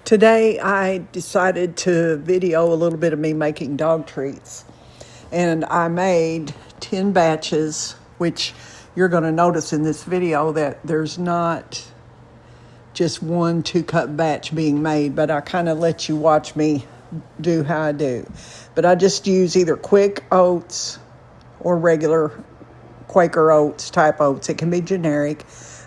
Today I decided to video a little bit of me making dog treats, and I made 10 batches, which you're going to notice in this video that there's not just one 2-cup batch being made, but I kind of let you watch me do how I do. But I just use either quick oats or regular Quaker oats type oats. It can be generic.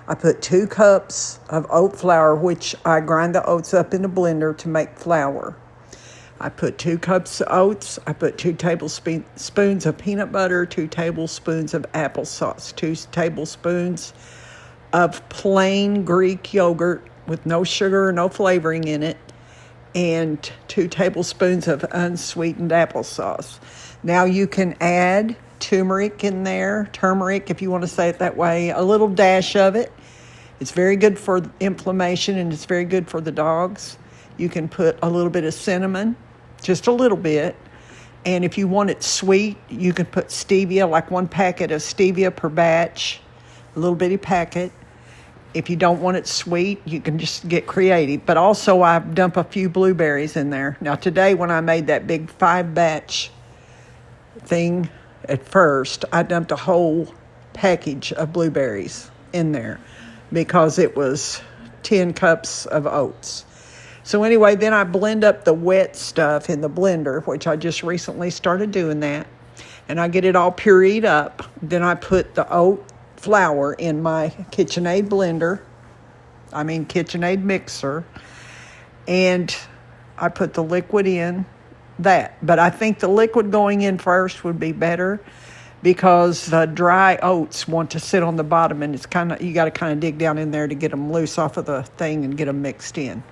I put 2 cups of oat flour, which I grind the oats up in a blender to make flour. I put 2 cups of oats. I put 2 tablespoons of peanut butter, 2 tablespoons of applesauce, 2 tablespoons of plain Greek yogurt with no sugar or no flavoring in it, and 2 tablespoons of unsweetened applesauce. Now you can add turmeric in there, if you want to say it that way, a little dash of it. It's very good for inflammation and it's very good for the dogs. You can put a little bit of cinnamon, just a little bit. And if you want it sweet, you can put stevia, like 1 packet of stevia per batch, a little bitty packet. If you don't want it sweet, you can just get creative. But also I dump a few blueberries in there. Now today when I made that big 5-batch thing, at first, I dumped a whole package of blueberries in there because it was 10 cups of oats. So anyway, then I blend up the wet stuff in the blender, which I just recently started doing that. And I get it all pureed up. Then I put the oat flour in my KitchenAid mixer. And I put the liquid in that. But I think the liquid going in first would be better because the dry oats want to sit on the bottom, and it's you got to kind of dig down in there to get them loose off of the thing and get them mixed in.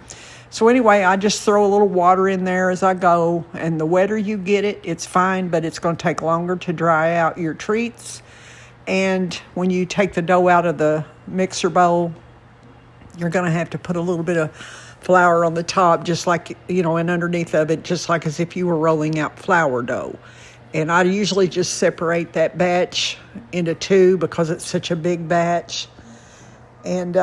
So anyway, I just throw a little water in there as I go, and the wetter you get it, it's fine, but it's going to take longer to dry out your treats. And when you take the dough out of the mixer bowl, you're going to have to put a little bit of flour on the top, just like, and underneath of it, just like as if you were rolling out flour dough. And I usually just separate that batch into 2 because it's such a big batch. And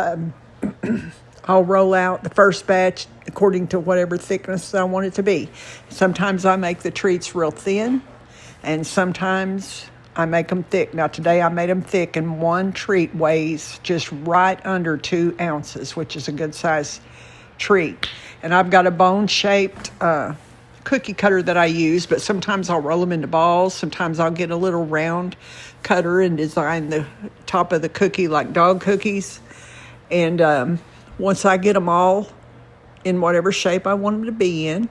I'll roll out the first batch according to whatever thickness I want it to be. Sometimes I make the treats real thin, and sometimes I make them thick. Now today I made them thick, and 1 treat weighs just right under 2 ounces, which is a good size treat. And I've got a bone-shaped cookie cutter that I use, but sometimes I'll roll them into balls. Sometimes I'll get a little round cutter and design the top of the cookie like dog cookies. And once I get them all in whatever shape I want them to be in,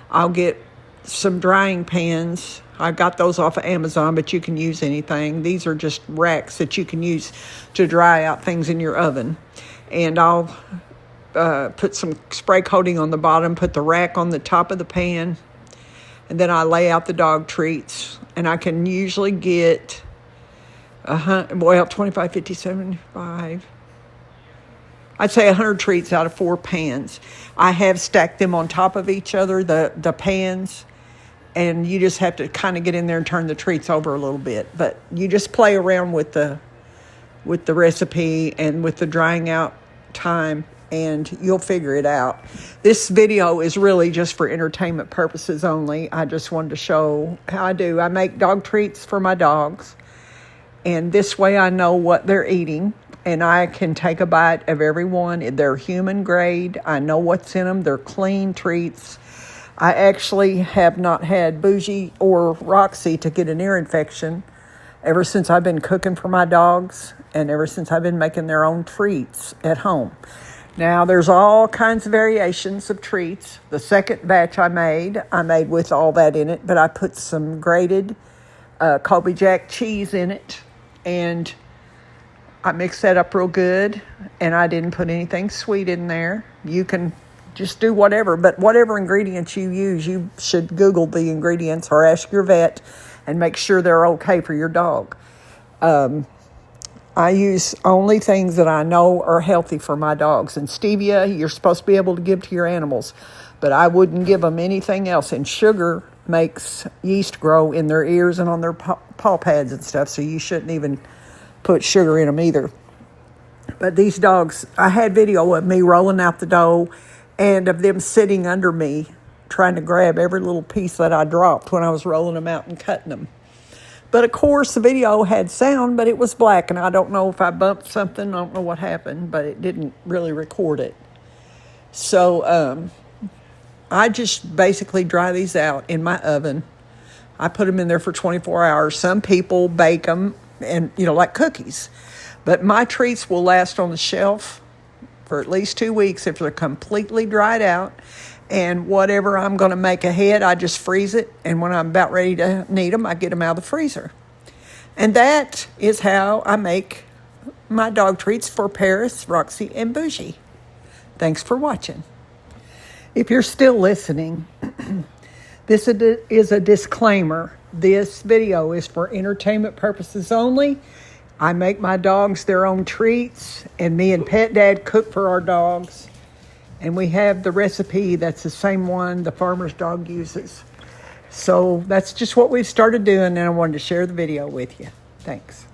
I'll get some drying pans. I got those off of Amazon, but you can use anything. These are just racks that you can use to dry out things in your oven. And I'll put some spray coating on the bottom, put the rack on the top of the pan, and then I lay out the dog treats. And I can usually get 25, 50, 75, I'd say 100 treats out of 4 pans. I have stacked them on top of each other, the pans, and you just have to kind of get in there and turn the treats over a little bit. But you just play around with the recipe and with the drying out time, and you'll figure it out. This video is really just for entertainment purposes only. I just wanted to show how I do. I make dog treats for my dogs, and this way I know what they're eating, and I can take a bite of every one. They're human grade. I know what's in them. They're clean treats. I actually have not had Bougie or Roxy to get an ear infection ever since I've been cooking for my dogs, and ever since I've been making their own treats at home. Now, there's all kinds of variations of treats. The second batch I made with all that in it, but I put some grated Colby Jack cheese in it, and I mixed that up real good, and I didn't put anything sweet in there. You can just do whatever, but whatever ingredients you use, you should Google the ingredients or ask your vet and make sure they're okay for your dog. I use only things that I know are healthy for my dogs. And stevia, you're supposed to be able to give to your animals, but I wouldn't give them anything else. And sugar makes yeast grow in their ears and on their paw pads and stuff, so you shouldn't even put sugar in them either. But these dogs, I had video of me rolling out the dough and of them sitting under me trying to grab every little piece that I dropped when I was rolling them out and cutting them. But of course, the video had sound, but it was black, and I don't know if I bumped something. I don't know what happened, but it didn't really record it. So I just basically dry these out in my oven. I put them in there for 24 hours. Some people bake them, and like cookies. But my treats will last on the shelf for at least 2 weeks if they're completely dried out. And whatever I'm going to make ahead, I just freeze it. And when I'm about ready to need them, I get them out of the freezer. And that is how I make my dog treats for Paris, Roxy, and Bougie. Thanks for watching. If you're still listening, this is a disclaimer. This video is for entertainment purposes only. I make my dogs their own treats, and me and Pet Dad cook for our dogs. And we have the recipe that's the same one the farmer's dog uses. So that's just what we've started doing, and I wanted to share the video with you. Thanks.